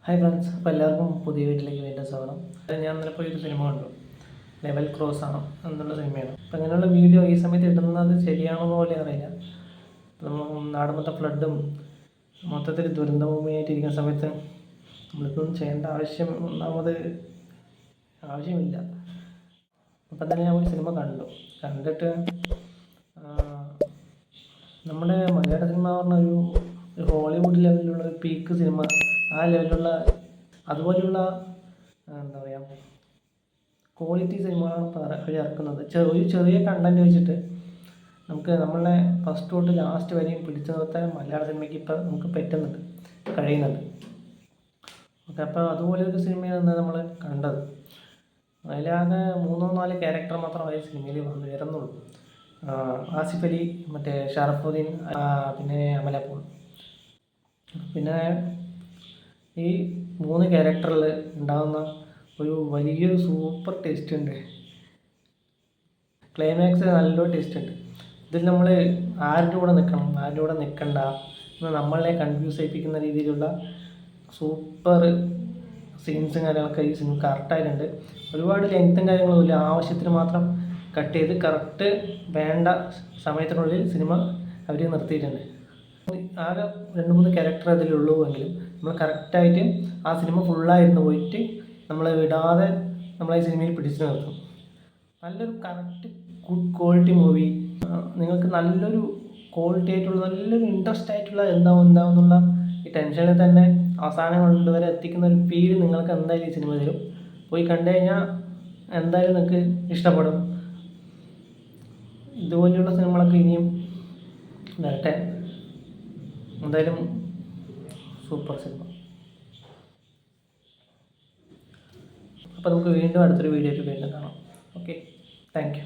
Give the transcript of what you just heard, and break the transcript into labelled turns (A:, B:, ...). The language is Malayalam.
A: ഹായ് ഫ്രണ്ട്സ്, അപ്പോൾ എല്ലാവർക്കും പുതിയ വീട്ടിലേക്ക് വീണ്ടും സ്വാഗതം. ഞാൻ ഇന്നലെ പോയി ഒരു സിനിമ കണ്ടു. ലെവൽ ക്രോസ് ആണ് എന്നുള്ള സിനിമയാണ്. അപ്പോൾ അങ്ങനെയുള്ള വീഡിയോ ഈ സമയത്ത് ഇടുന്നത് ശരിയാണോ പോലെ അറിയില്ല. നമ്മൾ നാട് മൊത്തം ഫ്ലഡും മൊത്തത്തിൽ ദുരന്തഭൂമിയായിട്ടിരിക്കുന്ന സമയത്ത് നമ്മളിതൊന്നും ചെയ്യേണ്ട ആവശ്യമില്ല. അപ്പം തന്നെ ഞാൻ ഒരു സിനിമ കണ്ടിട്ട് നമ്മുടെ മലയാള സിനിമ പറഞ്ഞ ഒരു ഹോളിവുഡ് ലെവലിലുള്ള ഒരു പീക്ക് സിനിമ, ആ ലെവലിലുള്ള അതുപോലെയുള്ള എന്താ പറയുക ക്വാളിറ്റി സിനിമകളാണ് അവർ ഇറക്കുന്നത്. ഒരു ചെറിയ കണ്ടൻറ്റ് വെച്ചിട്ട് നമ്മളെ ഫസ്റ്റ് തൊട്ട് ലാസ്റ്റ് വരെയും പിടിച്ചു നിർത്താൻ മലയാള സിനിമയ്ക്ക് ഇപ്പം നമുക്ക് കഴിയുന്നുണ്ട്. ഓക്കെ, അപ്പോൾ അതുപോലെ ഒരു സിനിമയാണ് നമ്മൾ കണ്ടത്. അതിലാകെ 3-4 ക്യാരക്ടർ മാത്രമേ സിനിമയിൽ വരുന്നുള്ളൂ. ആസിഫ് അലി, മറ്റേ ഷറഫുദ്ദീൻ, പിന്നെ അമല പോൾ. പിന്നെ ഈ 3 ക്യാരക്ടറിൽ ഉണ്ടാകുന്ന ഒരു വലിയൊരു സൂപ്പർ ടേസ്റ്റ് ഉണ്ട്. ക്ലൈമാക്സ് നല്ലൊരു ടേസ്റ്റ് ഉണ്ട്. ഇതിൽ നമ്മൾ ആരുടെ കൂടെ നിൽക്കണം, ആരുടെ കൂടെ നിൽക്കണ്ട എന്ന് നമ്മളെ കൺഫ്യൂസ് ചെയ്യിപ്പിക്കുന്ന രീതിയിലുള്ള സൂപ്പർ സീൻസും കാര്യങ്ങളൊക്കെ ഈ സിനിമ കറക്റ്റായിട്ടുണ്ട്. ഒരുപാട് ലെങ്ത്തും കാര്യങ്ങളും ഇല്ല, ആവശ്യത്തിന് മാത്രം കട്ട് ചെയ്ത് കറക്റ്റ് വേണ്ട സമയത്തിനുള്ളിൽ സിനിമ അവർ നിർത്തിയിട്ടുണ്ട്. ആകെ 2-3 ക്യാരക്ടർ അതിലുള്ളൂ എങ്കിലും നമ്മൾ കറക്റ്റായിട്ട് ആ സിനിമ ഫുള്ളായിരുന്നു പോയിട്ട് നമ്മളെ വിടാതെ നമ്മളെ സിനിമയിൽ പിടിച്ചു നിർത്തും. നല്ലൊരു കറക്റ്റ് ഗുഡ് ക്വാളിറ്റി മൂവി. നിങ്ങൾക്ക് നല്ലൊരു ക്വാളിറ്റി ആയിട്ടുള്ള നല്ലൊരു ഇൻട്രസ്റ്റ് ആയിട്ടുള്ള എന്താവുന്നുള്ള ഈ ടെൻഷനിൽ തന്നെ അവസാനം കൊണ്ടുവരെ എത്തിക്കുന്ന ഒരു ഫീൽ നിങ്ങൾക്ക് എന്തായാലും ഈ സിനിമ തരും. പോയി കണ്ടു കഴിഞ്ഞാൽ എന്തായാലും നിങ്ങൾക്ക് ഇഷ്ടപ്പെടും. ഇതുപോലെയുള്ള സിനിമകളൊക്കെ ഇനിയും വരട്ടെ. എന്തായാലും സൂപ്പർ സിനിമ. അപ്പോൾ നമുക്ക് വീണ്ടും അടുത്തൊരു വീഡിയോയിൽ കാണാം. Okay, thank you.